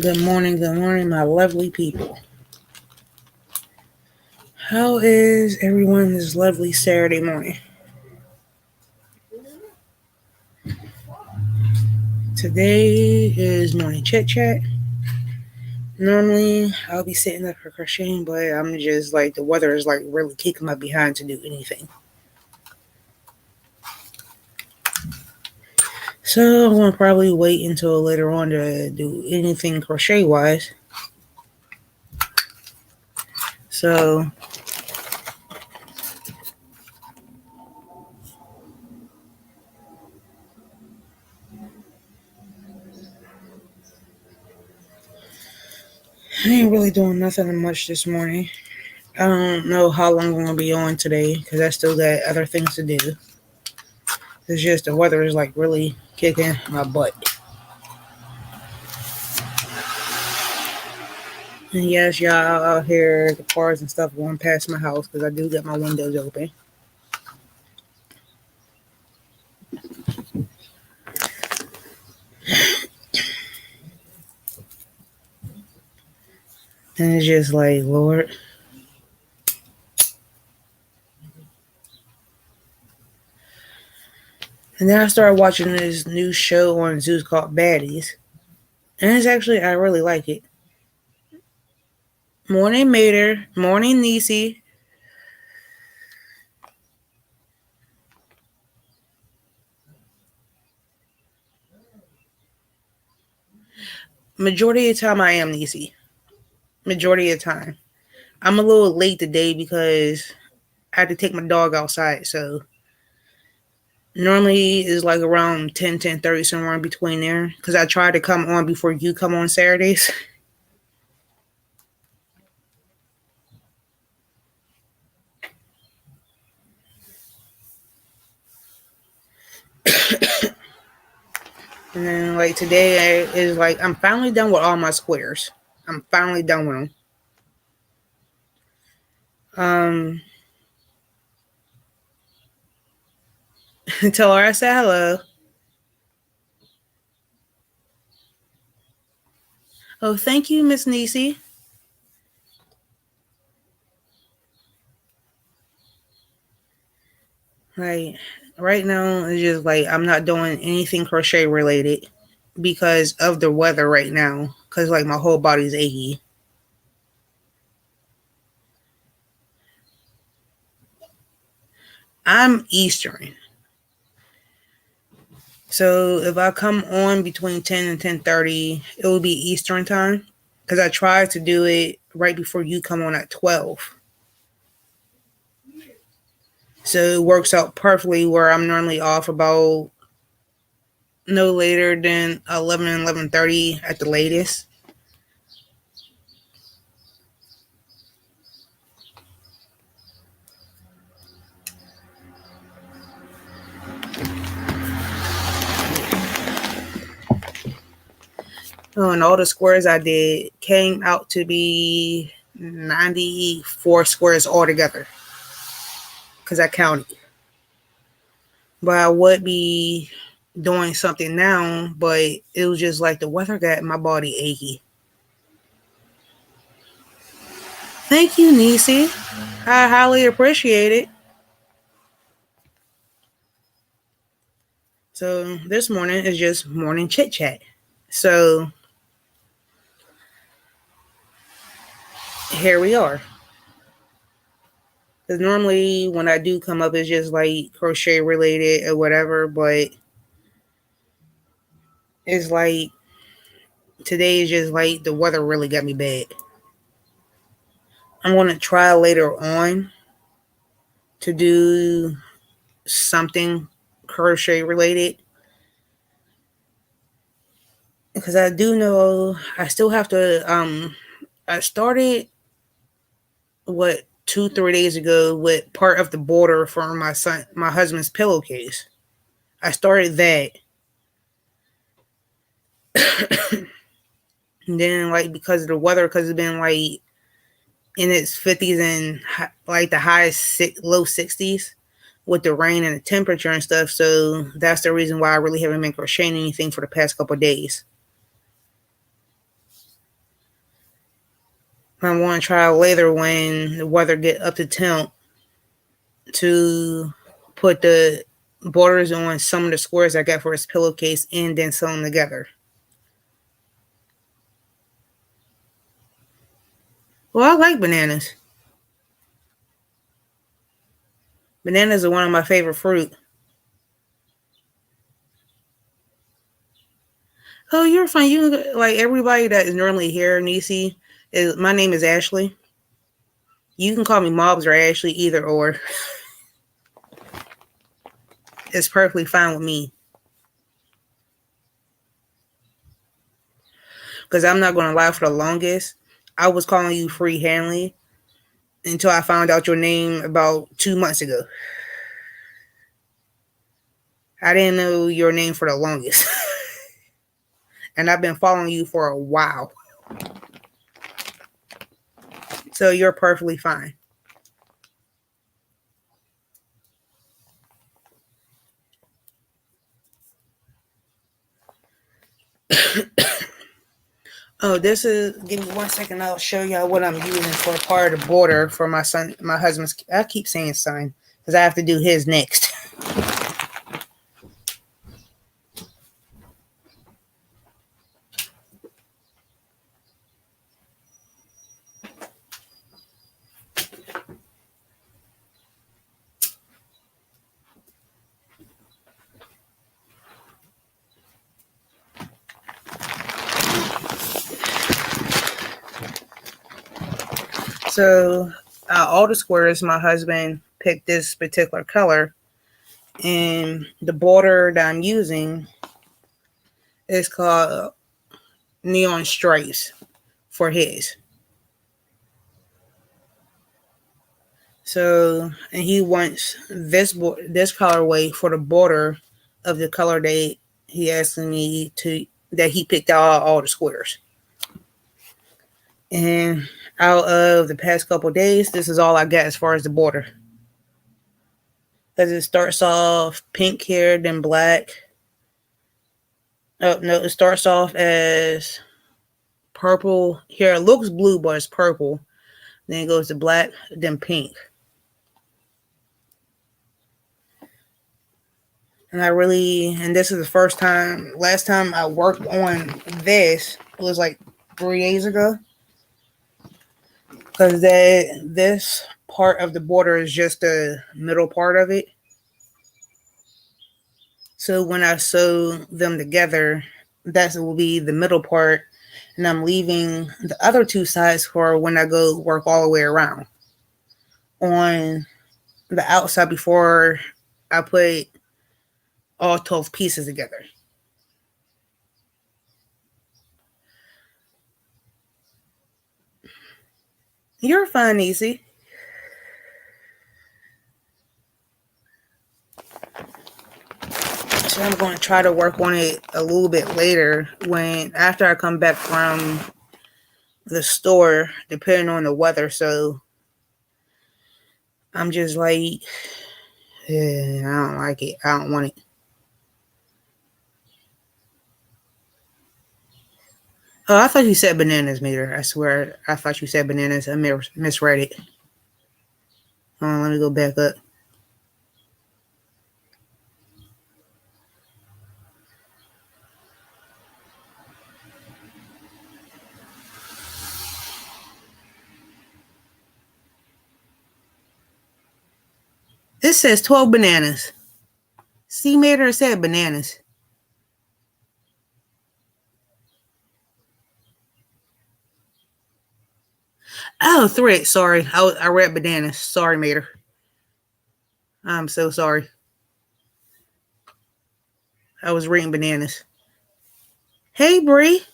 Good morning, my lovely people. How is everyone this lovely Saturday morning? Today is morning chit chat. Normally, I'll be sitting up for crocheting, but I'm just like, the weather is like really kicking my behind to do anything. So I'm going to probably wait until later on to do anything crochet wise. So I ain't really doing nothing much this morning. I don't know how long I'm going to be on today because I still got other things to do. It's just the weather is like really kicking my butt. And yes, y'all out here, the cars and stuff going past my house because I do get my windows open. And it's just like, Lord. And then I started watching this new show on Zeus called Baddies. And it's actually, I really like it. Morning, Mater. Morning, Niecy. Majority of the time, I am Niecy. Majority of the time. I'm a little late today because I had to take my dog outside. So normally it's like around 10:30, somewhere in between there. Because I try to come on before you come on Saturdays. And then like today is like I'm finally done with all my squares. I'm finally done with them. Tell her I said hello. Oh, thank you, Miss Niecy. Like right now, it's just like I'm not doing anything crochet related because of the weather right now. Cause like my whole body's achy. I'm Eastern, so if I come on between 10 and 10:30, it will be Eastern time. Cause I try to do it right before you come on at 12. So it works out perfectly where I'm normally off about no later than 11 and 11:30 at the latest. Oh, and all the squares I did came out to be 94 squares altogether because I counted. But I would be doing something now, but it was just like the weather got my body achy. Thank you, Niecy. I highly appreciate it. So this morning is just morning chit chat. So here we are. Because normally when I do come up, it's just like crochet related or whatever, but it's like today is just like the weather really got me bad. I'm going to try later on to do something crochet related because I do know I still have to I started 2-3 days ago with part of the border for my husband's pillowcase. I started that. And then like because of the weather, because it's been like in its 50s and like the highest low 60s with the rain and the temperature and stuff. So that's the reason why I really haven't been crocheting anything for the past couple of days. I want to try later when the weather get up to temp to put the borders on some of the squares I got for his pillowcase and then sew them together. Well, I like bananas. Bananas are one of my favorite fruit. Oh, you're fine. You like everybody that is normally here, Nisi. My name is Ashley. You can call me Mobs or Ashley, either or. It's perfectly fine with me. Because I'm not going to lie, for the longest, I was calling you Free Hanley until I found out your name about 2 months ago. I didn't know your name for the longest. And I've been following you for a while. So you're perfectly fine. Oh, this is. Give me 1 second. I'll show y'all what I'm using for part of the border for my husband's. I keep saying son because I have to do his next. So all the squares, my husband picked this particular color, and the border that I'm using is called Neon Stripes for his. So, and he wants this colorway for the border of the color that he asked me to that he picked out all the squares. And out of the past couple of days, this is all I got as far as the border. Because it starts off pink here, then black. Oh no, it starts off as purple. Here it looks blue, but it's purple. Then it goes to black, then pink. And this is the first time, last time I worked on this, it was like 3 days ago. Because this part of the border is just the middle part of it. So when I sew them together, that will be the middle part. And I'm leaving the other two sides for when I go work all the way around. On the outside before I put all 12 pieces together. You're fine, Easy. So I'm going to try to work on it a little bit later after I come back from the store, depending on the weather. So I'm just like, I don't like it. I don't want it. Oh, I thought you said bananas, Meter. I swear, I thought you said bananas. I misread it. Hold on, let me go back up. This says 12 bananas. See, Meter said bananas. Oh, thread. Sorry. I read bananas. Sorry, Meter. I'm so sorry. I was reading bananas. Hey, Bree.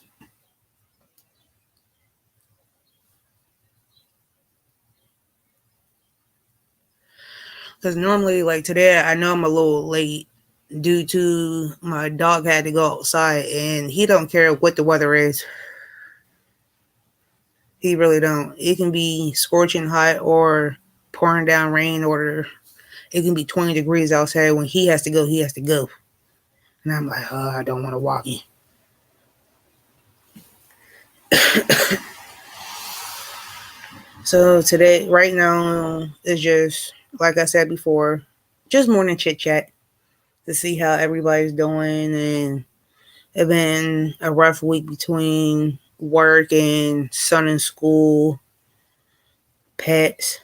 Because normally, like today, I know I'm a little late due to my dog had to go outside, and he don't care what the weather is. He really don't. It can be scorching hot or pouring down rain, or it can be 20 degrees outside. When he has to go, he has to go. And I'm like, oh, I don't want to walk in. So today, right now, is just like I said before, just morning chit chat to see how everybody's doing. And it's been a rough week between work and son in school, pets,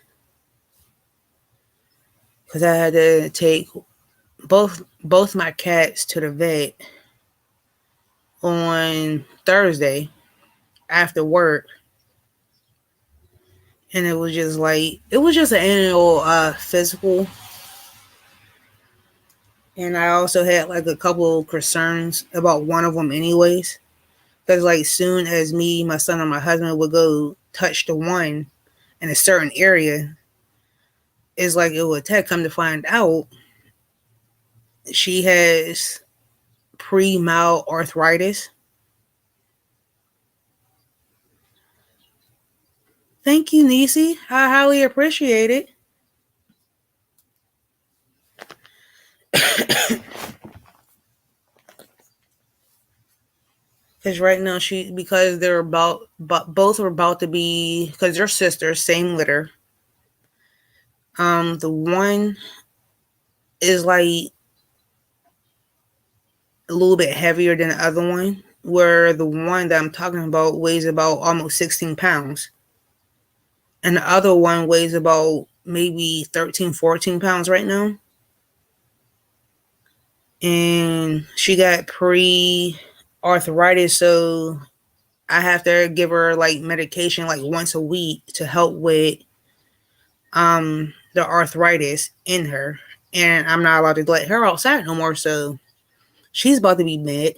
because I had to take both my cats to the vet on Thursday after work, and it was just an annual physical. And I also had like a couple of concerns about one of them, anyways. Because like soon as me, my son, and my husband would go touch the one in a certain area, it's like it would come to find out she has pre-mild arthritis. Thank you, Nisi. I highly appreciate it. Because right now because they're but both are about to be, because they're sisters, same litter. The one is like a little bit heavier than the other one, where the one that I'm talking about weighs about almost 16 pounds. And the other one weighs about maybe 13, 14 pounds right now. And she got pre arthritis, so I have to give her like medication like once a week to help with the arthritis in her. And I'm not allowed to let her outside no more, so she's about to be mad.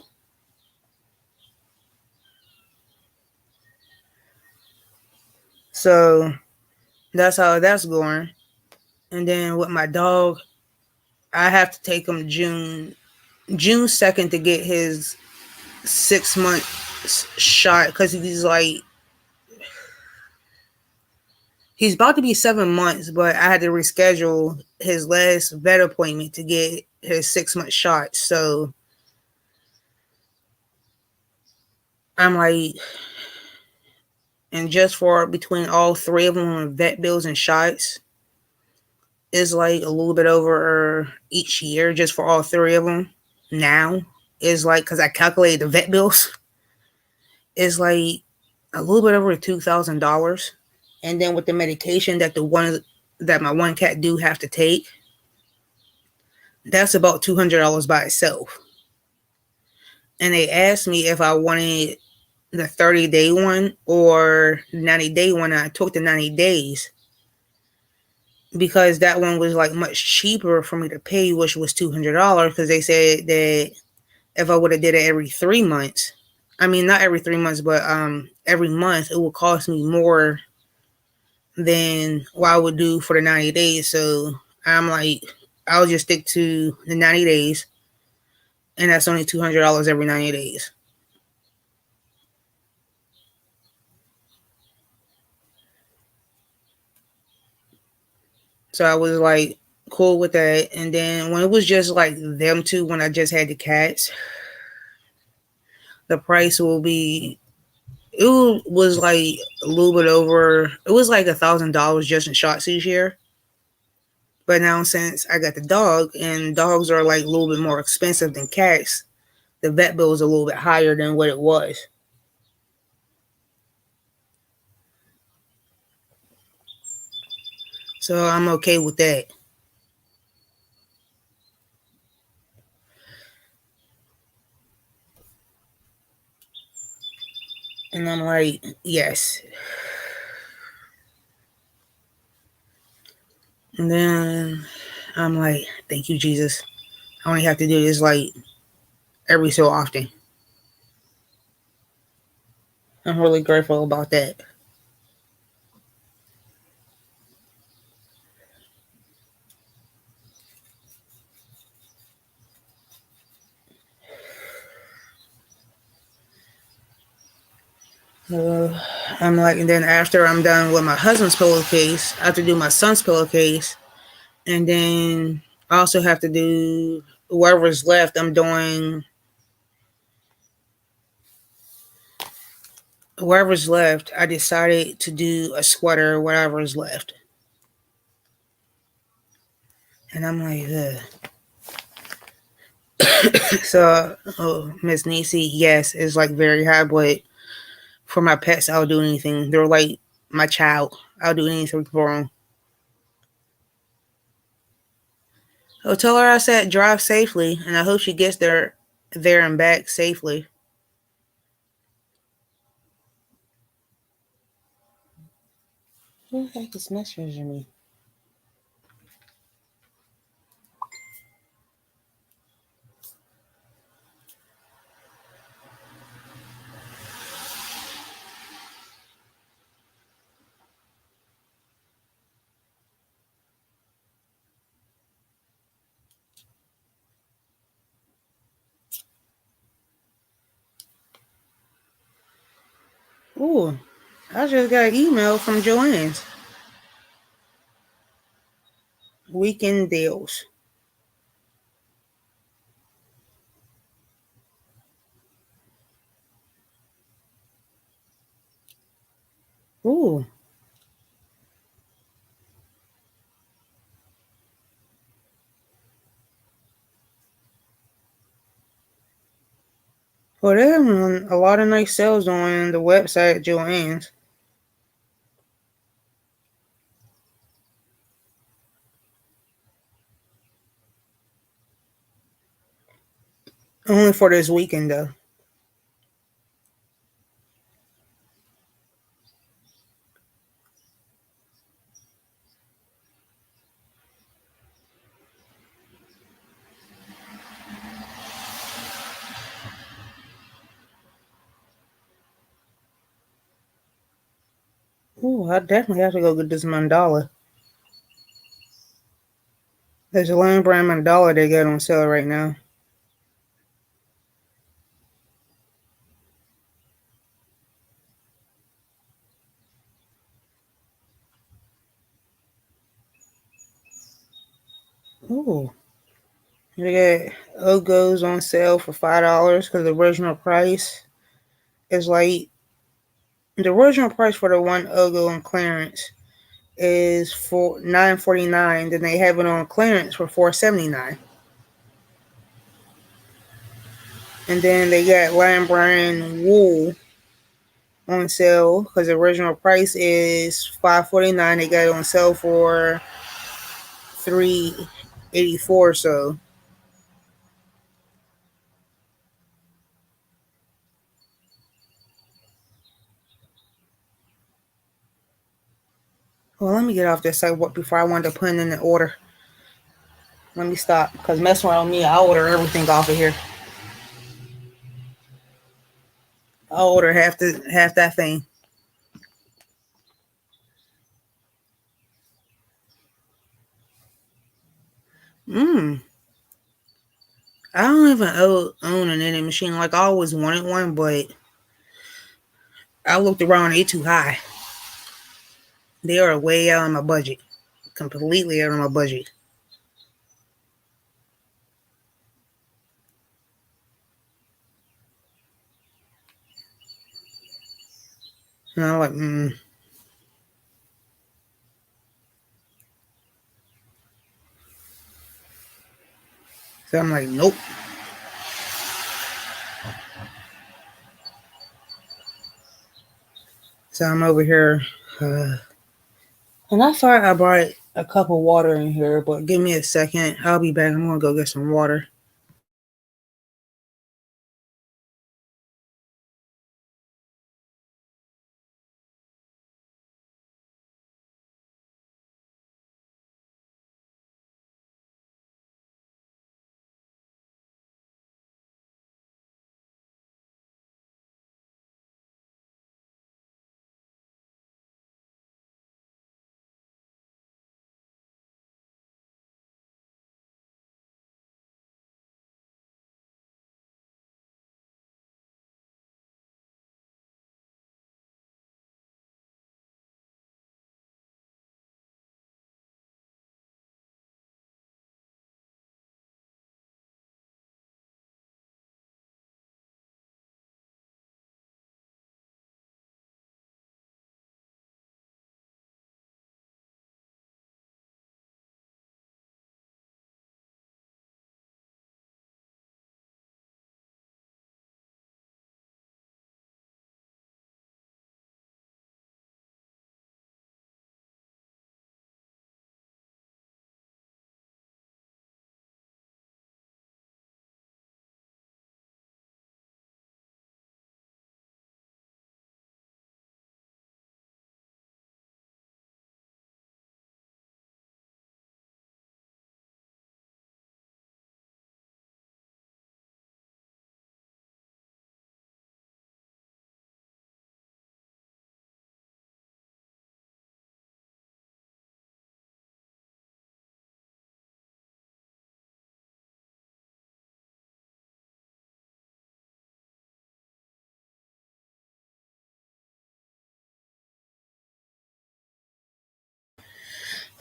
So that's how that's going. And then with my dog, I have to take him June 2nd to get his 6 month shot, because he's about to be 7 months, but I had to reschedule his last vet appointment to get his 6 month shot. So I'm like, and just for between all three of them, vet bills and shots, is like a little bit over each year just for all three of them. Now is like, because I calculated the vet bills, is like a little bit over $2,000, and then with the medication that my one cat do have to take, that's about $200 by itself. And they asked me if I wanted the 30-day one or 90-day one. I took the 90 days because that one was like much cheaper for me to pay, which was $200, because they said that if I would have did it every 3 months, I mean not every 3 months, but every month, it would cost me more than what I would do for the 90 days. So I'm like, I'll just stick to the 90 days, and that's only $200 every 90 days. So I was like cool with that. And then when it was just like them two, when I just had the cats, the price will be, it was like a little bit over, it was like $1,000 just in shots each year. But now since I got the dog, and dogs are like a little bit more expensive than cats, the vet bill is a little bit higher than what it was. So I'm okay with that. And I'm like, yes. And then I'm like, thank you, Jesus. I only have to do this like every so often. I'm really grateful about that. Uh, I'm like, and then after I'm done with my husband's pillowcase, I have to do my son's pillowcase. And then I also have to do whatever's left. I'm doing whatever's left, I decided to do a sweater, whatever's left. And I'm like, ugh. So, oh, Miss Nisi, yes, it's like very high, but for my pets, I'll do anything. They're like my child. I'll do anything for them. I'll tell her I said drive safely, and I hope she gets there and back safely. Who the heck is messaging me? Ooh, I just got an email from Joanne's. Weekend deals. Ooh. Well, they're having a lot of nice sales on the website, Joanne's. Only for this weekend, though. Ooh, I definitely have to go get this mandala. There's a Lane Brand mandala they got on sale right now. Ooh. They got Ogos on sale for $5 because the original price is like the original price for the one Ogo on clearance is for $9.49. Then they have it on clearance for $4.79. And then they got Lion Brand wool on sale because the original price is $5.49. They got it on sale for $3.84. So, well, let me get off this site before I want to put in the order. Let me stop because messing around with me, I order everything off of here. I order half that thing. Mm. I don't even own a knitting machine. Like I always wanted one, but I looked around. They too high. They are way out of my budget. Completely out of my budget. And I'm like, So I'm like, nope. So I'm over here. And I thought I brought a cup of water in here, but give me a second. I'll be back. I'm gonna go get some water.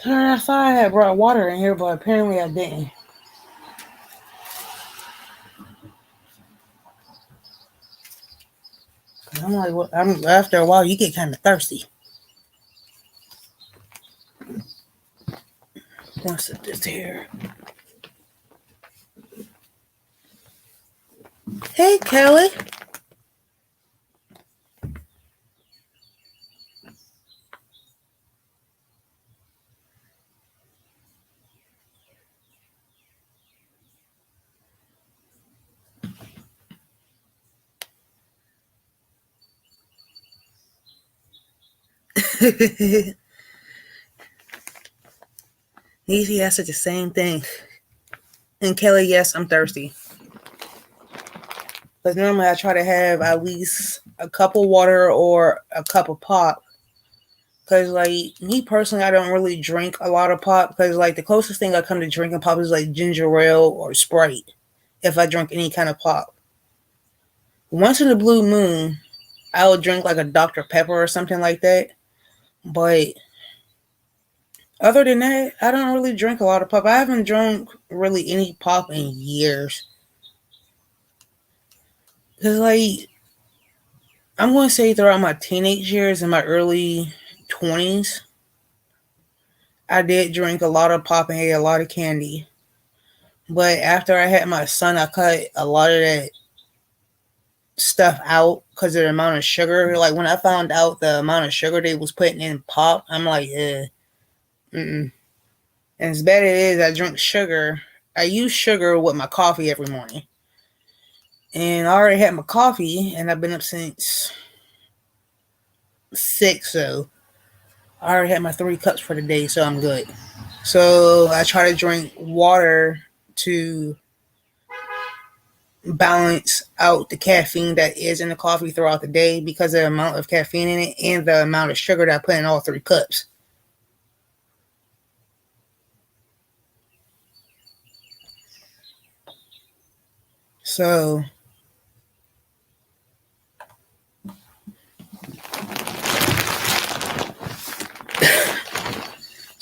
I thought I had brought water in here, but apparently I didn't. I'm like, after a while, you get kind of thirsty. What's this here? Hey, Kelly. Easy answered the same thing. And Kelly, yes, I'm thirsty. Because normally I try to have at least a cup of water or a cup of pop. Because, like, me personally, I don't really drink a lot of pop. Because, like, the closest thing I come to drinking pop is, like, ginger ale or Sprite. If I drink any kind of pop. Once in a blue moon, I would drink, like, a Dr. Pepper or something like that. But other than that, I don't really drink a lot of pop. I haven't drunk really any pop in years. Because, like, I'm going to say throughout my teenage years and my early 20s, I did drink a lot of pop and ate a lot of candy. But after I had my son, I cut a lot of that stuff out because of the amount of sugar. Like, when I found out the amount of sugar they was putting in pop, I'm like, mm-mm. And as bad as it is, I drink sugar. I use sugar with my coffee every morning. And I already had my coffee, and I've been up since 6, so I already had my 3 cups for the day, so I'm good. So I try to drink water to balance out the caffeine that is in the coffee throughout the day because of the amount of caffeine in it and the amount of sugar that I put in all 3 cups. So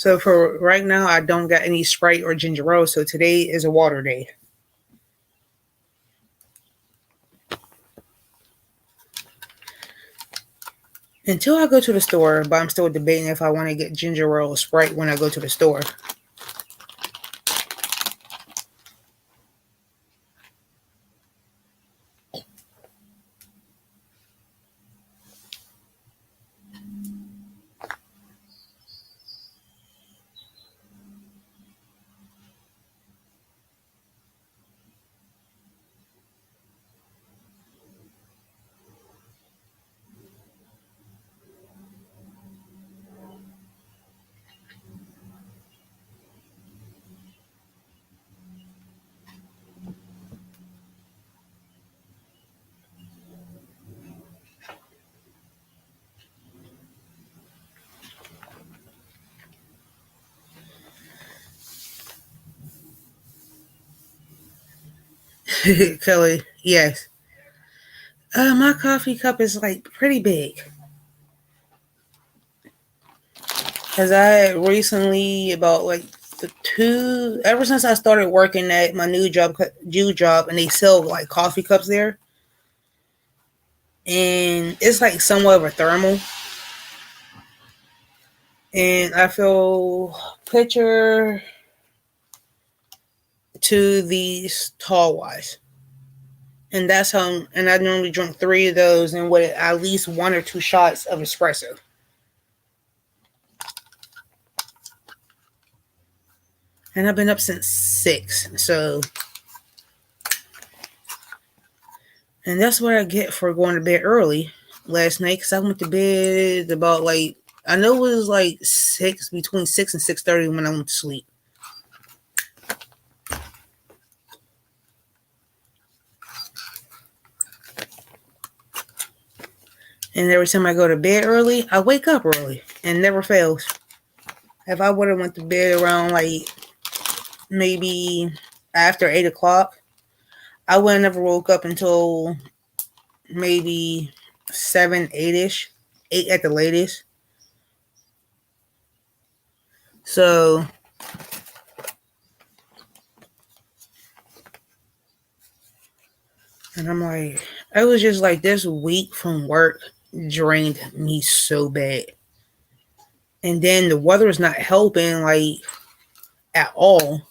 So for right now, I don't got any Sprite or ginger ale. So today is a water day. Until I go to the store, but I'm still debating if I want to get ginger ale or Sprite when I go to the store. Kelly, yes. My coffee cup is like pretty big. Cause I recently about like ever since I started working at my new job, and they sell like coffee cups there, and it's like somewhat of a thermal, and I feel picture to these tall ones. And that's how, and I normally drink 3 of those and with at least 1 or 2 shots of espresso. And I've been up since 6. So, and that's what I get for going to bed early last night. Because I went to bed about like, I know it was like 6, between 6 and 6:30 when I went to sleep. And every time I go to bed early, I wake up early and never fails. If I would have went to bed around like maybe after 8 o'clock, I would have never woke up until maybe 7, 8-ish, 8 at the latest. So, and I'm like, I was just like, this week from work drained me so bad. And then the weather is not helping, like, at all.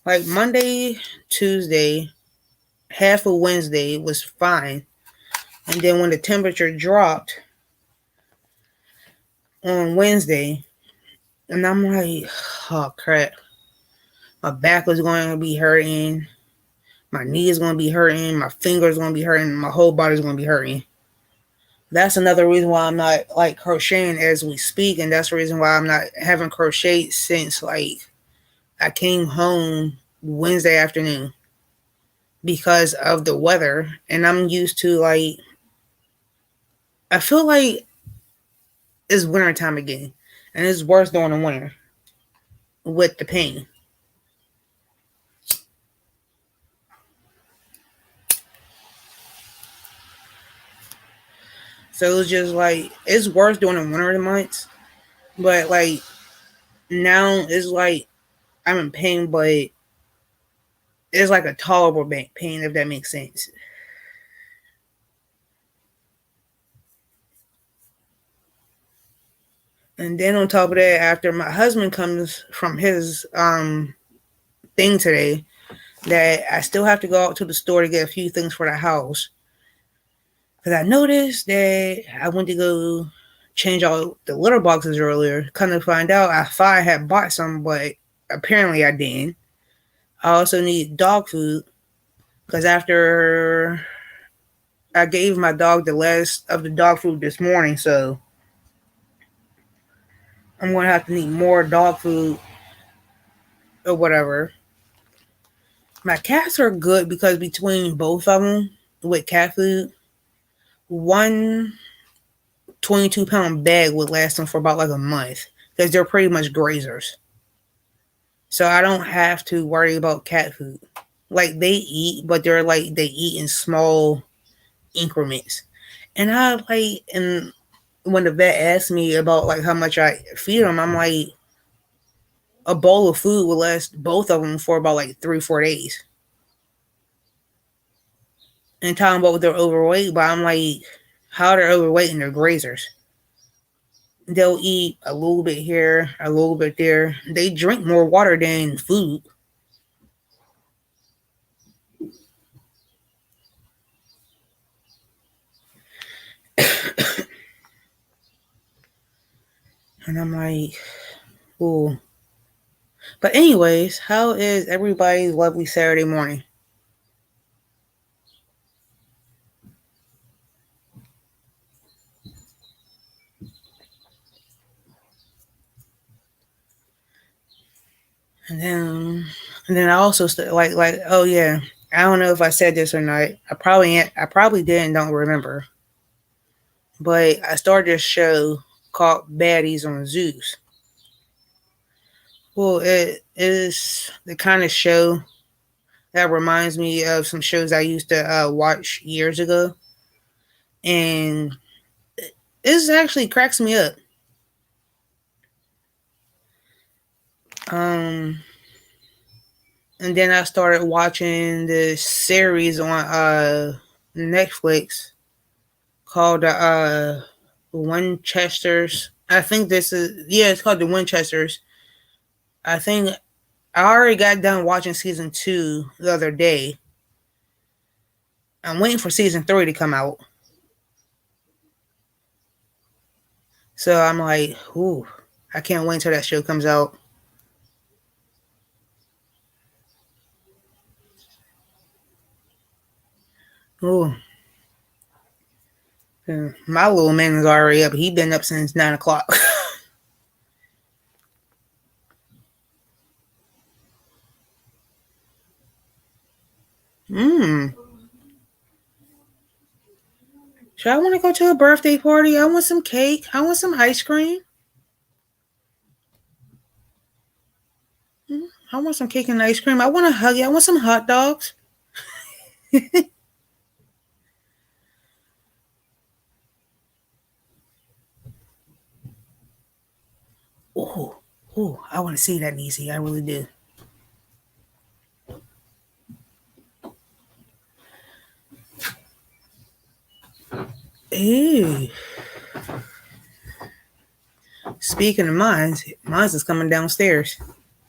Like, Monday, Tuesday, half of Wednesday was fine. And then when the temperature dropped on Wednesday, and I'm like, oh crap. My back was going to be hurting. My knee is going to be hurting. My fingers going to be hurting. My whole body's going to be hurting. That's another reason why I'm not like crocheting as we speak. And that's the reason why I'm not having crocheted since like I came home Wednesday afternoon because of the weather. And I'm used to like, I feel like it's winter time again. And it's worse during the winter with the pain. So it's just like, it's worse during the winter months. But like now it's like I'm in pain, but it's like a tolerable pain, if that makes sense. And then on top of that, after my husband comes from his thing today, that I still have to go out to the store to get a few things for the house. Because I noticed that I went to go change all the litter boxes earlier. Come to find out, I thought I had bought some, but apparently I didn't. I also need dog food because after I gave my dog the last of the dog food this morning, so I'm gonna have to need more dog food or whatever. My cats are good because between both of them with cat food, one 22-pound bag would last them for about like a month because they're pretty much grazers. So I don't have to worry about cat food. Like they eat, but they're like they eat in small increments. And I like, and when the vet asked me about like how much I feed them, I'm like, a bowl of food will last both of them for about like 3-4 days. And talking about they're overweight, but I'm like, how they're overweight and they're grazers. They'll eat a little bit here, a little bit there. They drink more water than food. And I'm like, ooh. But anyways, how is everybody's lovely Saturday morning? And then I also like oh yeah, I don't know if I said this or not. I probably didn't. Don't remember. But I started this show called Baddies on Zeus. Well, it is the kind of show that reminds me of some shows I used to watch years ago, and this actually cracks me up. Um, and then I started watching this series on Netflix called Winchesters. I think this is it's called the Winchesters. I think I already got done watching season 2 the other day. I'm waiting for season 3 to come out. So I'm like, ooh, I can't wait until that show comes out. Ooh, my little man is already up. He been up since 9 o'clock. Mmm. So I want to go to a birthday party. I want some cake. I want some ice cream. I want some cake and ice cream. I want to hug you. I want some hot dogs. Oh, I want to see that, Niecy. I really do. Hey, speaking of mine's is coming downstairs.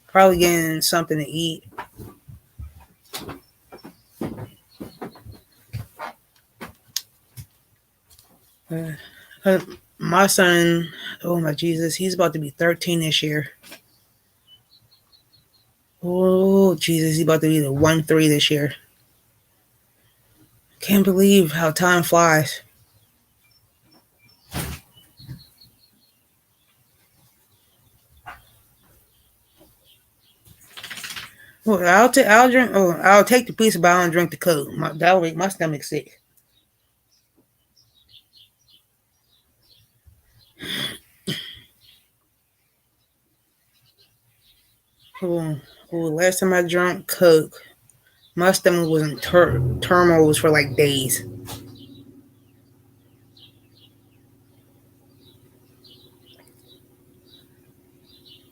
Probably getting something to eat. Uh, uh, my son, oh my Jesus, he's about to be 13 this year. Oh Jesus, he's about to be the 1-3 this year. Can't believe how time flies. Well, I'll drink. Oh, I'll take the pizza, but I don't drink the Coke. That'll make my stomach sick. Oh, last time I drank Coke, my stomach was in turmoils for like days.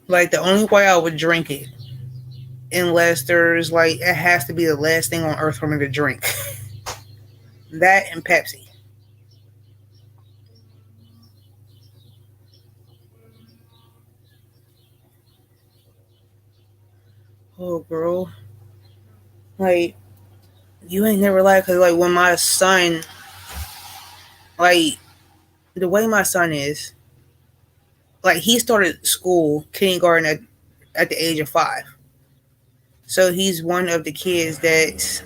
Like the only way I would drink it, unless there's like it has to be the last thing on earth for me to drink. That and Pepsi. Oh, girl, like you ain't never lied. Cause like when my son, like the way my son is, like he started school kindergarten at the age of 5. So he's one of the kids that's,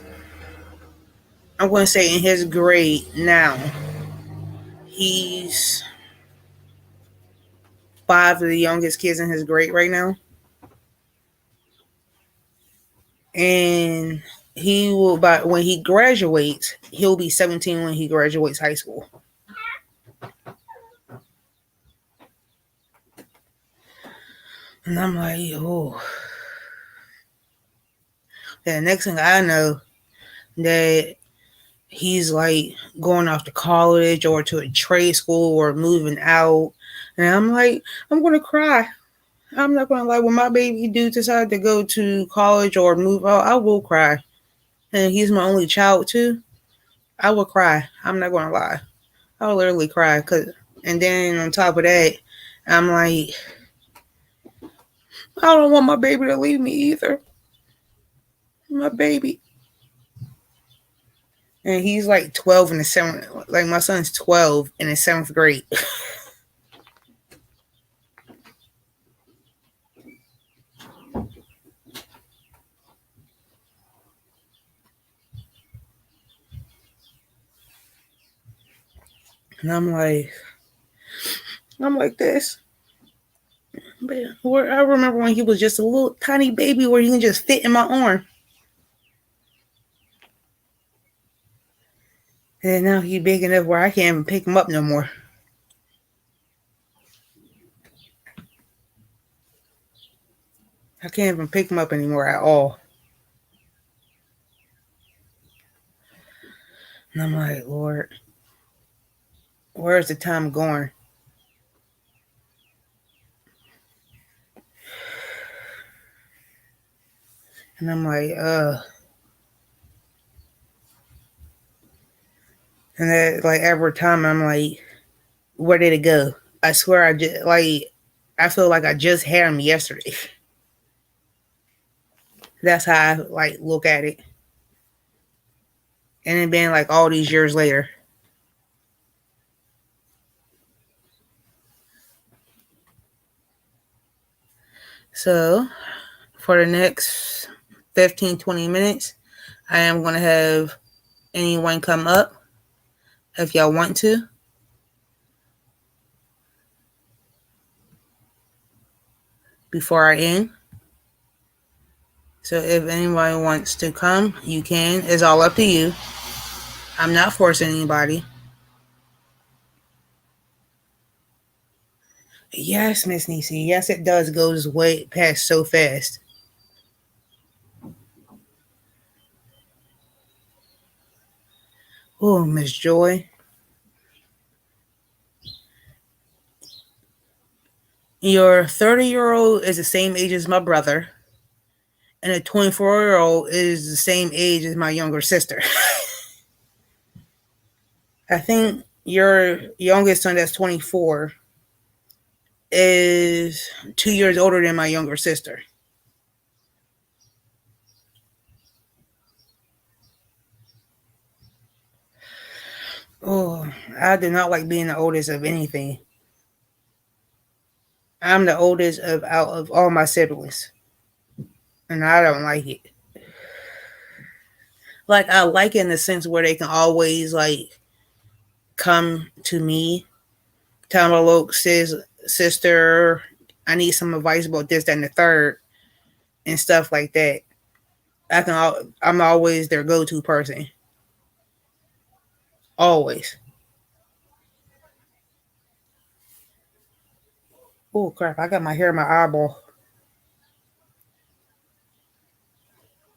I'm going to say, in his grade now. He's 5 of the youngest kids in his grade right now. And he will, by when he graduates, he'll be 17 when he graduates high school. And I'm like, oh. And the next thing I know, that he's like going off to college or to a trade school or moving out. And I'm like, I'm going to cry. I'm not going to lie. When my baby do decide to go to college or move out, I will cry. And he's my only child too. I will cry. I'm not going to lie. I will literally cry. And then on top of that, I'm like, I don't want my baby to leave me either. My baby. And he's like 12 in the 7th. Like my son's 12 in the 7th grade. And I'm like this. But I remember when he was just a little tiny baby where he can just fit in my arm. And now he's big enough where I can't even pick him up no more. I can't even pick him up anymore at all. And I'm like, Lord, where's the time going? And I'm like, and that like every time I'm like, where did it go? I swear I feel like I just had him yesterday. That's how I like look at it. And it been like all these years later. So for the next 15-20 minutes, I am going to have anyone come up if y'all want to. Before I end. So if anyone wants to come, you can. It's all up to you. I'm not forcing anybody. Yes, Miss Nisi. Yes, it does. Goes way past so fast. Oh, Miss Joy. Your 30-year-old is the same age as my brother, and a 24-year-old is the same age as my younger sister. I think your youngest son, that's 24, is 2 years older than my younger sister. Oh, I do not like being the oldest of anything. I'm the oldest of out of all my siblings, and I don't like it. Like I like it in the sense where they can always like come to me, tell me, look, sister, I need some advice about this, that, and the third, and stuff like that. I'm always their go-to person. Always. Oh crap! I got my hair in my eyeball.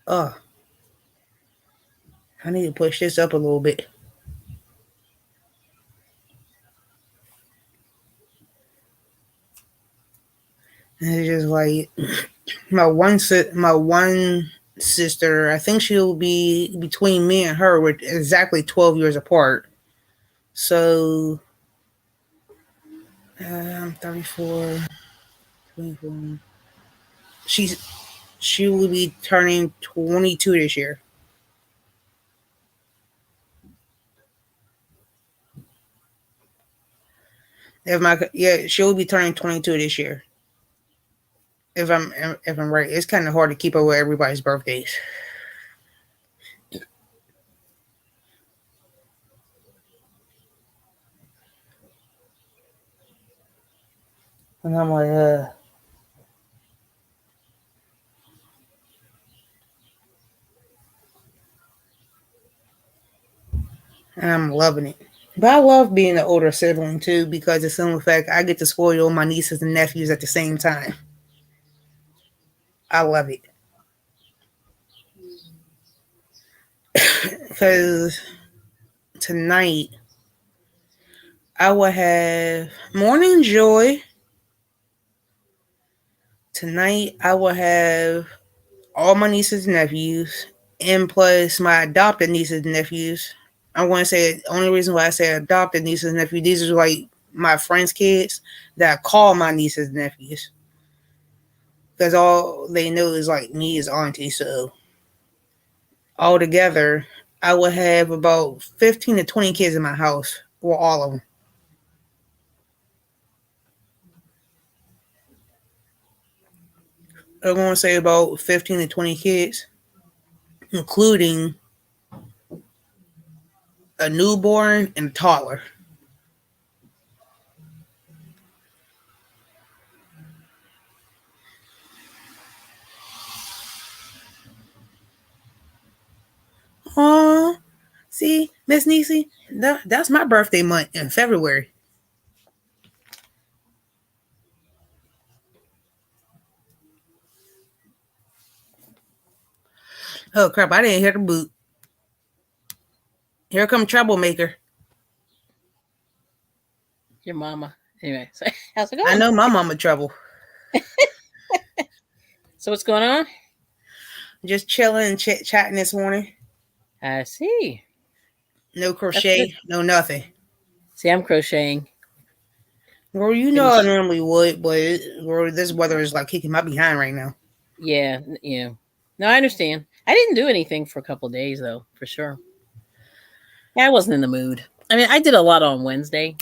Oh, I need to push this up a little bit. And it's just like my one sister. I think she'll be between me and her. We're exactly 12 years apart. So I'm 34. 24. She's she will be turning 22 this year. If my Yeah, she'll be turning 22 this year. If I'm right, it's kind of hard to keep up with everybody's birthdays. And I'm like, and I'm loving it. But I love being the older sibling too because the simple fact I get to spoil my nieces and nephews at the same time. I love it because tonight I will have morning joy. Tonight I will have all my nieces and nephews, and plus my adopted nieces and nephews. I'm going to say the only reason why I say adopted nieces and nephews, these are like my friends' kids that I call my nieces and nephews because all they know is like me as auntie. So altogether, I would have about 15 to 20 kids in my house, or all of them. I'm going to say about 15 to 20 kids, including a newborn and a toddler. Aw, see, Miss Niecy, that's my birthday month in February. Oh crap! I didn't hear the boot. Here come troublemaker. Your mama. Anyway, so how's it I going? know my mama trouble. So what's going on? Just chilling and chit chatting this morning. I see. No That's good. crochet, no nothing. See, I'm crocheting. Girl, you know I Finish. normally would, but girl, this weather is like kicking my behind right now. Yeah, yeah. No, I understand. I didn't do anything for a couple of days though, for sure. Yeah, I wasn't in the mood. I mean, I did a lot on Wednesday.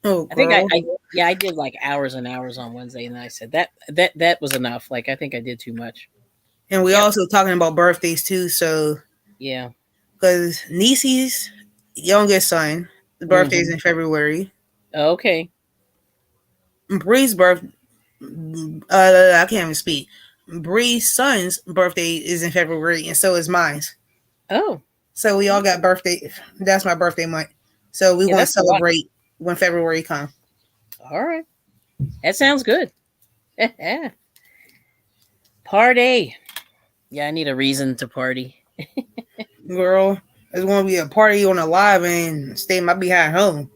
Oh I think I, girl, I yeah, I did like hours and hours on Wednesday, and I said that was enough. Like I think I did too much. and we Yep. also talking about birthdays too. So Yeah. because Niecy's youngest son, the birthday is Mm-hmm. in February. Okay. Bree's birth, I can't even speak. Bree's son's birthday is in February, and so is mine. Oh. So we all got birthday. That's my birthday month. So we Yeah, want to that's a lot. celebrate when February comes. All right. That sounds good. Party. Yeah, I need a reason to party. Girl, it's going to be a party on a live and stay my behind home.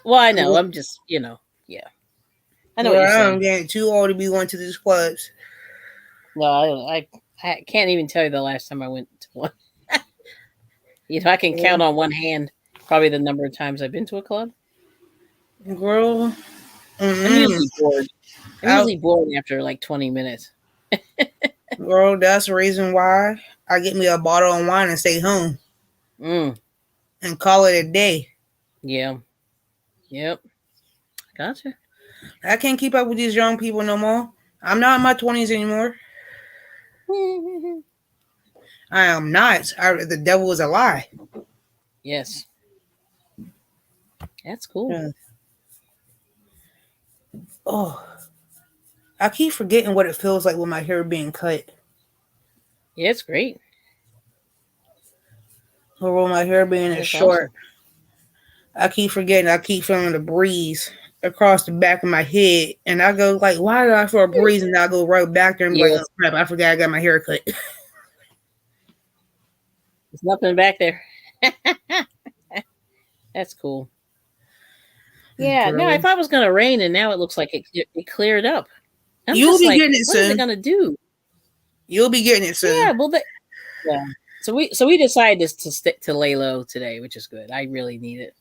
Well, I know. I'm just, yeah. I know what Girl, you're I'm saying. getting too old to be going to these clubs. No, I can't even tell you the last time I went to one. I can count on one hand probably the number of times I've been to a club. Girl, I'm mm-mm. usually bored. I'm Out, usually bored after like 20 minutes. girl, that's the reason why I get me a bottle of wine and stay home Mm, and call it a day. yeah. Yep. Gotcha. I can't keep up with these young people no more. I'm not in my 20s anymore. I am not. The devil is a lie. Yes. That's cool. Yeah. Oh, I keep forgetting what it feels like with my hair being cut. Yeah, it's great. Or with my hair being as That's short. awesome. I keep forgetting. I keep feeling the breeze across the back of my head. And I go like, why do I feel a breeze? And I go right back there and be like, Yeah. oh crap, I forgot I got my hair cut. There's nothing back there. That's cool. Yeah. No, I Girl. thought it was going to rain and now it looks like it cleared up. I'm You'll just be like, getting it what is it soon. going to do? You'll be getting it soon. Yeah. Well, yeah. So we decided to stick to lay low today, which is good. I really need it.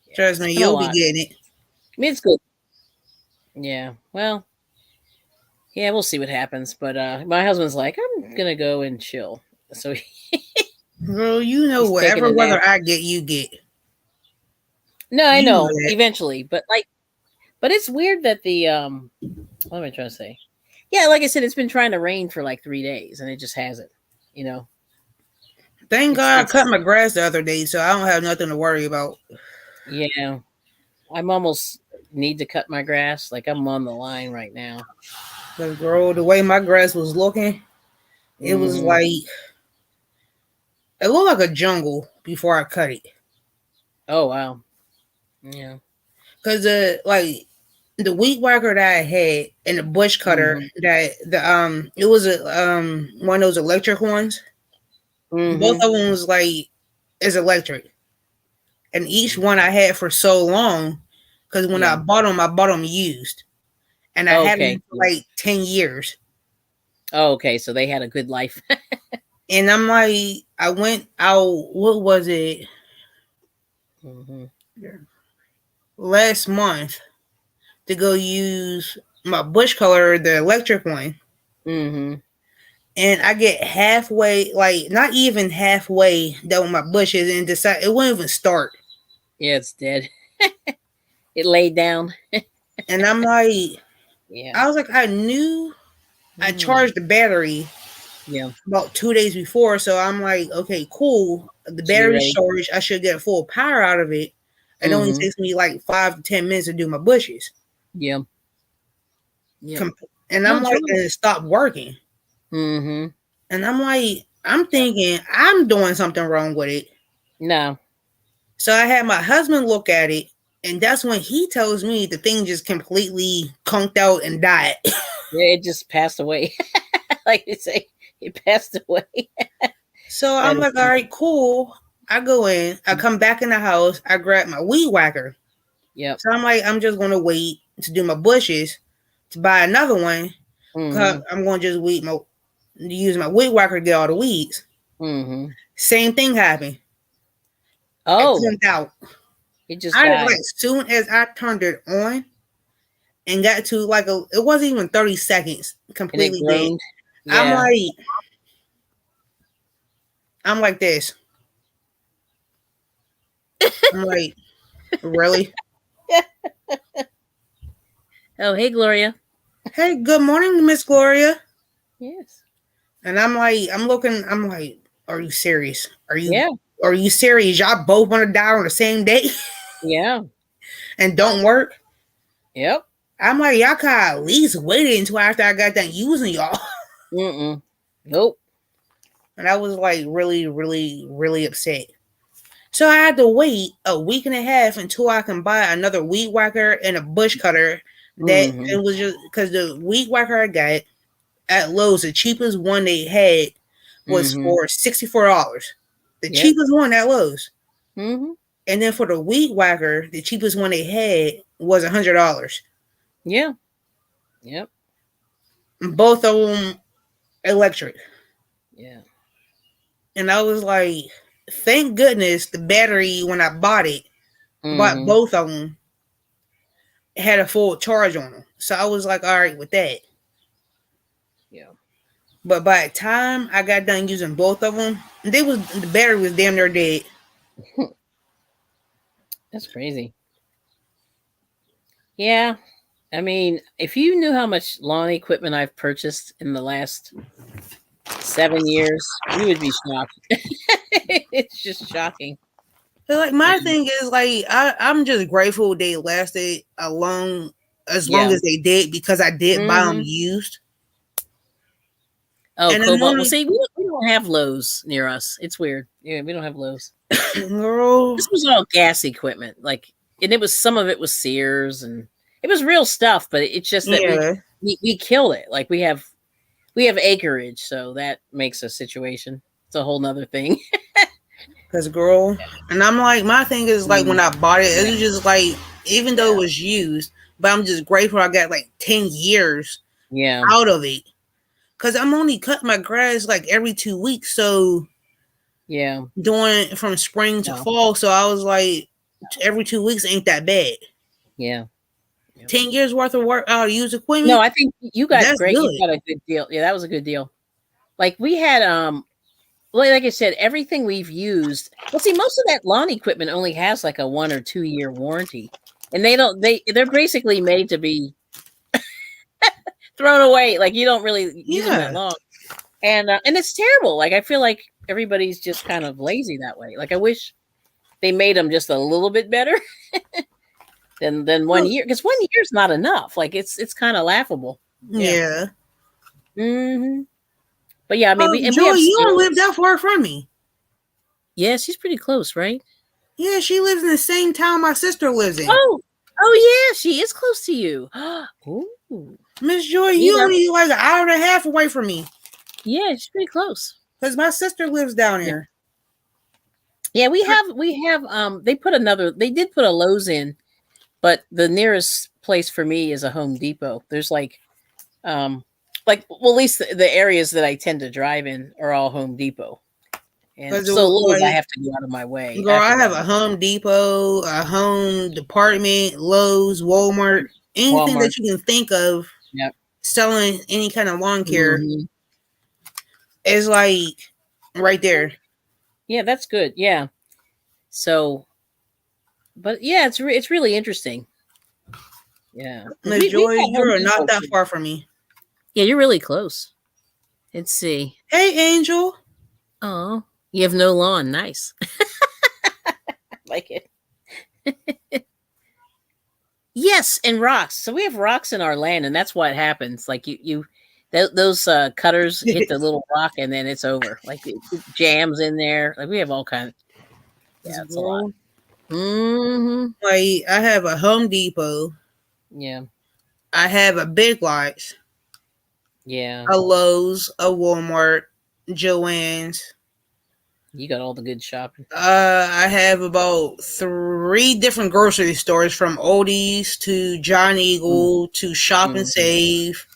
Yeah. Trust It's me, been a you'll be lot. getting it. I mean, it's good. Yeah. Well, yeah, we'll see what happens. But my husband's like, I'm gonna go and chill. So Girl, you know he's taking whatever a weather nap. I get, you get. No, I You know know that. eventually, but it's weird that the what am I trying to say? Yeah, like I said, it's been trying to rain for like 3 days, and it just hasn't. You know, Thank it's God I cut it's my grass the other day, so I don't have nothing to worry about. yeah. I'm almost need to cut my grass. Like I'm on the line right now. But girl, the way my grass was looking, it was Hmm. like it looked like a jungle before I cut it. Oh wow. Yeah. Cause the weed whacker that I had and the bush cutter Hmm. that it was a one of those electric ones. Both Hmm. of them was like is electric, and each one I had for so long. Cause when Yeah. I bought them used, and I had them Okay. for like 10 years. Oh, okay. So they had a good life. And I'm like, I went out. What was it Hmm. last month to go use my bush color, the electric one, Hmm. and I get halfway, like not even halfway done with my bushes, and decide it won't even start. Yeah, it's dead. It laid down. And I'm like, Yeah. I was like, I knew I Mm. charged the battery Yeah. about 2 days before, so I'm like, okay, cool. The So you're battery's ready. charged. I should get full power out of it. It only Hmm. takes me like 5 to 10 minutes to do my bushes. Yeah. Yep. Com- and No, I'm like, enjoy and it. it stopped working. Hmm. And I'm like, I'm Yep. thinking I'm doing something wrong with it. No. So I had my husband look at it, and that's when he tells me the thing just completely conked out and died. Yeah, it just passed away. Like you say, it passed away. So That I'm is like, all funny. right, cool. I go in, I come back in the house, I grab my weed whacker. Yep. So I'm like, I'm just gonna wait to do my bushes to buy another one. Cause Hmm. I'm gonna just use my weed whacker to get all the weeds. Hmm. Same thing happened. It Oh, conked out. it just I like died, soon as I turned it on and got to like it wasn't even 30 seconds, and it completely dead. groaned. I'm Yeah. like, I'm like this. I'm like, really? Oh, hey, Gloria. Hey, good morning, Miss Gloria. Yes. And I'm like, I'm like, are you serious? Yeah. Are you serious? Y'all both want to die on the same day Yeah. and don't work? Yep. I'm like, y'all could at least wait until after I got done using y'all. Mm-mm. Nope. And I was like really, really, really upset. So I had to wait a week and a half until I can buy another weed whacker and a bush cutter. That Hmm. it was just because the weed whacker I got at Lowe's, the cheapest one they had was Hmm. for $64. The Yep. cheapest one at Lowe's. Hmm. And then for the weed whacker, the cheapest one they had was $100. Yeah. Yep. Both of them electric. Yeah. And I was like, thank goodness the battery when I bought Mm-hmm. both of them had a full charge on them. So I was like, all right with that. Yeah. But by the time I got done using both of them, the battery was damn near dead. That's crazy. Yeah. I mean, if you knew how much lawn equipment I've purchased in the last 7 years, you would be shocked. It's just shocking. But like Yeah. my thing is like I'm just grateful they lasted as long Yeah. as they did because I did buy them Mm-hmm. used. Oh, And I'm Cobalt. Well, only see, we don't have Lowe's near us. It's weird. Yeah, we don't have Lowe's. girl, This was all gas equipment, like, and it was some of it was Sears, and it was real stuff. But it's just that we yeah. we kill it. Like we have acreage, so that makes a situation. It's a whole nother thing. Cause girl, and I'm like, my thing is like when Mm, I bought it, it was just like, even though it yeah, was used, but I'm just grateful I got like 10 years yeah, out of it. Cause I'm only cutting my grass like every 2 weeks, so yeah. doing it from spring to No, fall. So I was like, every 2 weeks ain't that bad. yeah. Yeah. 10 years worth of work out of used No, equipment, I think you got that's great. You good. got a good deal. Yeah, that was a good deal. Like we had, like I said, everything we've used. Well, see, most of that lawn equipment only has like a 1 or 2 year warranty, and they don't. They're basically made to be thrown away. Like you don't really use them that Yeah, long, and it's terrible. Like I feel like everybody's just kind of lazy that way. Like I wish they made them just a little bit better than one well, year, because 1 year is not enough. Like it's kind of laughable. Yeah. yeah. Hmm. But yeah, I mean, Oh, we Joy, have you don't live skills. that far from me. Yeah, she's pretty close, right? Yeah, she lives in the same town my sister lives in. Oh, oh yeah, she is close to you. Ooh, Miss Joy, you you know, only like an hour and a half away from me. yeah, she's pretty close. Because my sister lives down Yeah, there. yeah, we have. They did put a Lowe's in, but the nearest place for me is a Home Depot. There's um, well, at least the areas that I tend to drive in are all Home Depot, and Because, so Lowe's I like, have to go out of my way. I girl, have to I go out have of a my Home Depot, a Home Department, Lowe's, Walmart, anything Walmart. that you can think of Yep. selling any kind of lawn care Hmm. is like right there. Yeah, that's good. Yeah. So, but yeah, it's really interesting. Yeah, because Miss we've Joy, got Home you're not Depot that too. far from me. Yeah, you're really close. Let's see. Hey, Angel. Oh, you have no lawn. Nice. Like it. Yes, and rocks. So we have rocks in our land, and that's what happens. Like those cutters hit the little rock, and then it's over. Like it jams in there. Like we have all kinds. Yeah, it's a lot. Girl, Hmm. like, I have a Home Depot. Yeah, I have a Big Lots, yeah. a Lowe's, a Walmart, Joann's. You got all the good shopping. I have about 3 different grocery stores from Aldi's to John Eagle to Shop and Mm-hmm. Save.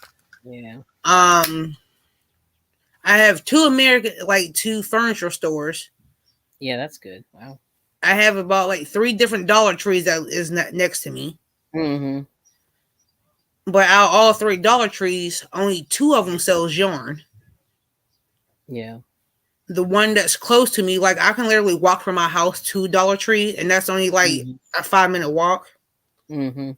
Yeah, Um, I have two furniture stores. yeah. That's good. Wow. I have about like 3 different Dollar Trees that is next to me. Hmm. But out of all 3 Dollar Trees, only 2 of them sells yarn. Yeah. The one that's close to me, like I can literally walk from my house to Dollar Tree, and that's only like Hmm. a 5 minute walk. Hmm.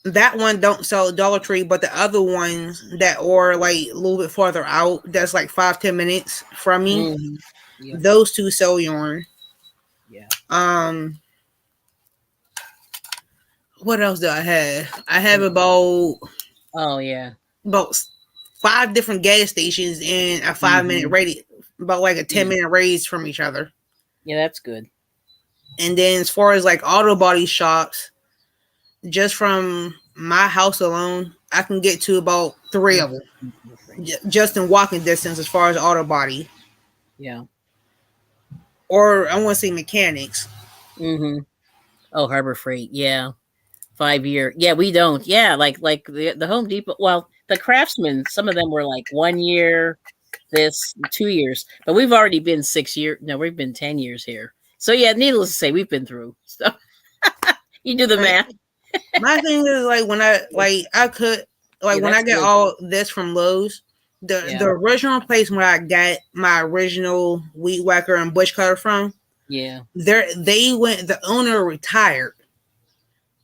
That one don't sell Dollar Tree, but the other ones that are like a little bit farther out, that's like 5-10 minutes from me. Hmm. Yeah. Those two sell yarn. Yeah. Um, what else do I have? I have Mm. Oh yeah. about 5 different gas stations in a 5 minute Hmm. radius, about like a ten Yeah. minute radius from each other. Yeah, that's good. And then as far as like auto body shops, just from my house alone, I can get to about 3 of them, just in walking distance as far as auto body. Yeah. Or I want to say mechanics. Hmm. Oh, Harbor Freight. Yeah. 5 year. Yeah, we don't. Yeah, like the Home Depot. Well, the Craftsman, some of them were like 1 year, this 2 years, but we've already been 6 years. No, we've been 10 years here. So yeah, needless to say, we've been through. So you do the Like math. my thing is like when I like I could like Yeah, when I that's get good. all this from Lowe's, the Yeah, original place where I got my original weed whacker and bush cutter from, yeah. they went the owner retired.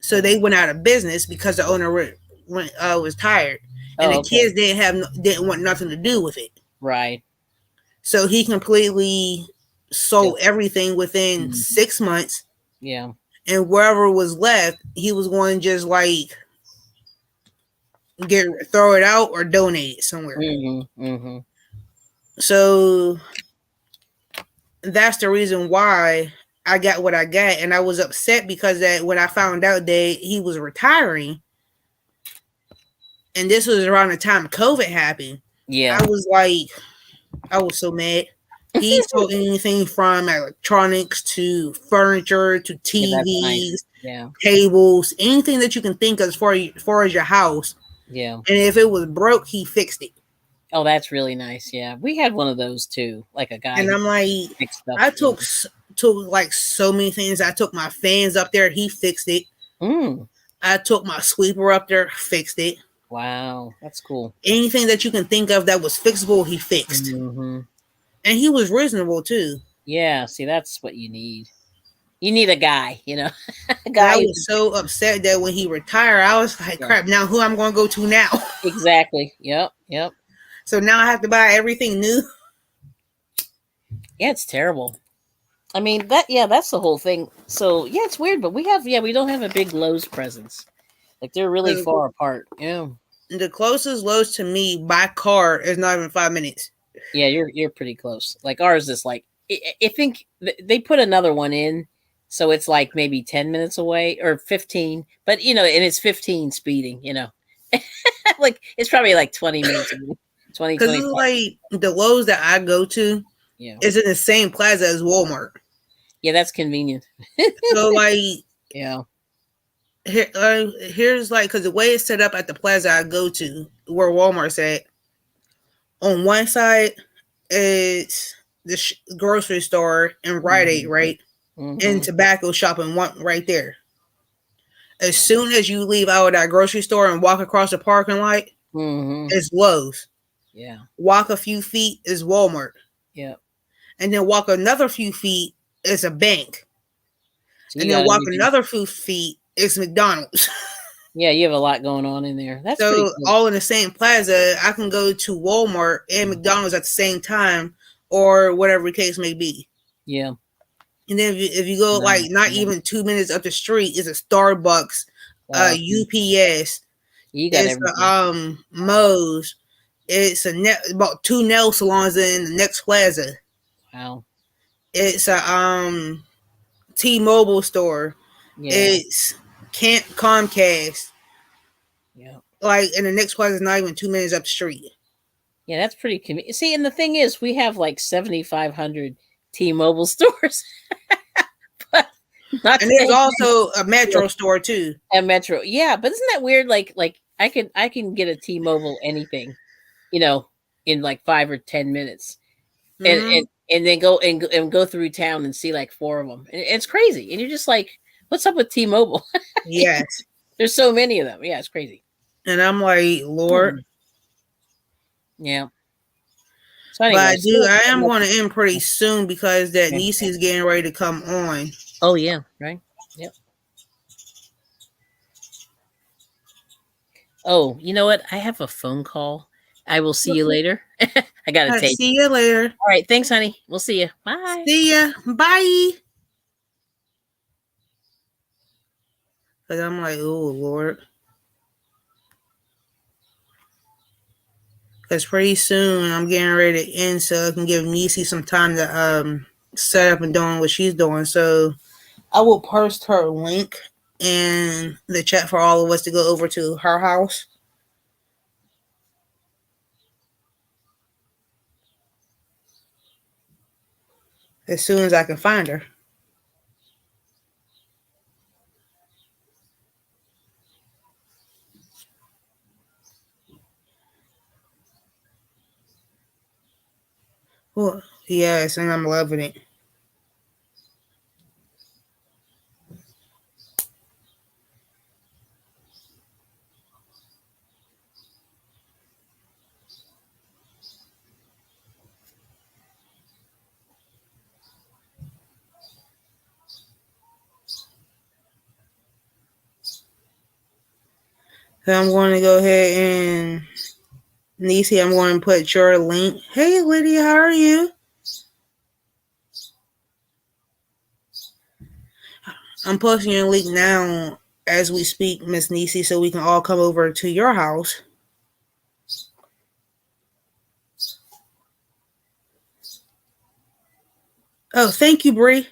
So they Oh, went out of business because the owner was tired, and oh, the okay. kids didn't want nothing to do with it. Right. So he completely Yep. sold everything within Mhm. 6 months, Yeah. and wherever was left, he was going to just like get throw it out or donate it somewhere. Mhm. Mhm. So that's the reason why I got what I got, and I was upset because that when I found out that he was retiring, and this was around the time COVID happened, Yeah. I was like, I was so mad. He sold anything from electronics to furniture to Yeah, that's nice. TVs, Yeah. tables, anything that you can think of as far as your house. Yeah. And if it was broke, he fixed it. Oh, that's really nice. Yeah, we had one of those too. Like a guy And who I'm like, fixed stuff. I Yeah. took like so many things. I took my fans up there, he fixed it. Mm. I took my sweeper up there, fixed it. Wow, that's cool. Anything that you can think of that was fixable, he fixed. Hmm. And he was reasonable too. Yeah. See, that's what you need. You need a guy. A But I guy who was can fix so it. upset that when he retired, I was like, Yeah. crap, now who I'm going to go to now? Exactly. Yep. Yep. So now I have to buy everything new. Yeah, it's terrible. I mean that. Yeah, that's the whole thing. So yeah, it's weird, but we have. Yeah, we don't have a big Lowe's presence. Like they're really The far apart. Yeah. the closest Lowe's to me by car is not even 5 minutes. Yeah, you're pretty close. Like ours is like I think they put another one in, so it's like maybe 10 minutes away or 15. But and it's 15 speeding. Like it's probably like 20 minutes away, 20, Because it's 25. like the Lowe's that I go to Yeah, is in the same plaza as Walmart. yeah, that's convenient. So like Yeah. here's like because the way it's set up at the plaza I go to where Walmart's at, on one side is the grocery store and Rite Aid, Hmm. right? And Hmm. tobacco shop and one right there. As soon as you leave out of that grocery store and walk across the parking lot, Hmm. it's Lowe's. Yeah. Walk a few feet is Walmart. Yeah. And then walk another few feet is a bank. So And you then got walk everything. another few feet is McDonald's. Yeah, you have a lot going on in there. That's pretty So cool. all in the same plaza, I can go to Walmart and McDonald's at the same time, or whatever the case may be. Yeah. And then if you go like Nice. not Nice. even 2 minutes up the street, is a Starbucks, See, UPS, you got it's a everything. M.O.S. It's about two nail salons in the next plaza. Wow. It's a T-Mobile store. Yeah. It's Camp Comcast. Yeah. Like, and the next plaza is not even 2 minutes up the street. Yeah, that's pretty convenient. See, and the thing is, we have like 7,500 T-Mobile stores, but not And to there's mention also a Metro store too. a Metro. Yeah, but isn't that weird? Like I can get a T-Mobile anything, you know, in like 5 or 10 minutes, and Mm-hmm. and and then go through town and see like four of them. And it's crazy, and you're just like, what's up with T-Mobile? Yes. There's so many of them. Yeah, it's crazy. And I'm like, Lord. Hmm. Yeah. So But anyway, so I I'm am like, going to end pretty soon because that okay. niece is getting ready to come on. Oh yeah, right. Yep. Oh, you know what? I have a phone call. I will see you later. I got to All right, take it. see you later. All right. Thanks, honey. We'll see you. Bye. See ya. Bye. Because I'm like, oh, Lord. Because pretty soon I'm getting ready to end so I can give Niecy some time to set up and doing what she's doing. So I will post her link in the chat for all of us to go over to her house as soon as I can find her. Well, yes, and I'm loving it. So I'm going to go ahead and Nisi, I'm going to put your link. Hey, Lydia, how are you? I'm posting your link now as we speak, Miss Nisi, so we can all come over to your house. Oh, thank you, Bree.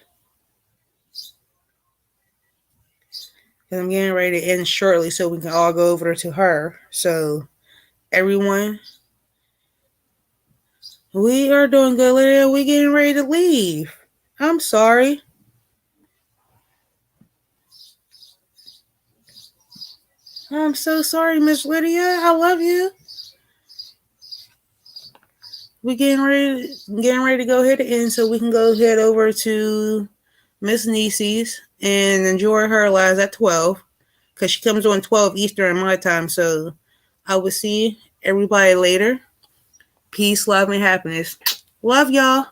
I'm getting ready to end shortly so we can all go over to her. So, everyone, we are doing good, Lydia. We getting ready to leave. I'm sorry. I'm so sorry, Miss Lydia. I love you. We getting ready to go ahead and end so we can go head over to Miss Nisi's and enjoy her lives at 12 because she comes on 12 Eastern my time. So I will see everybody later. Peace, love, and happiness. Love y'all.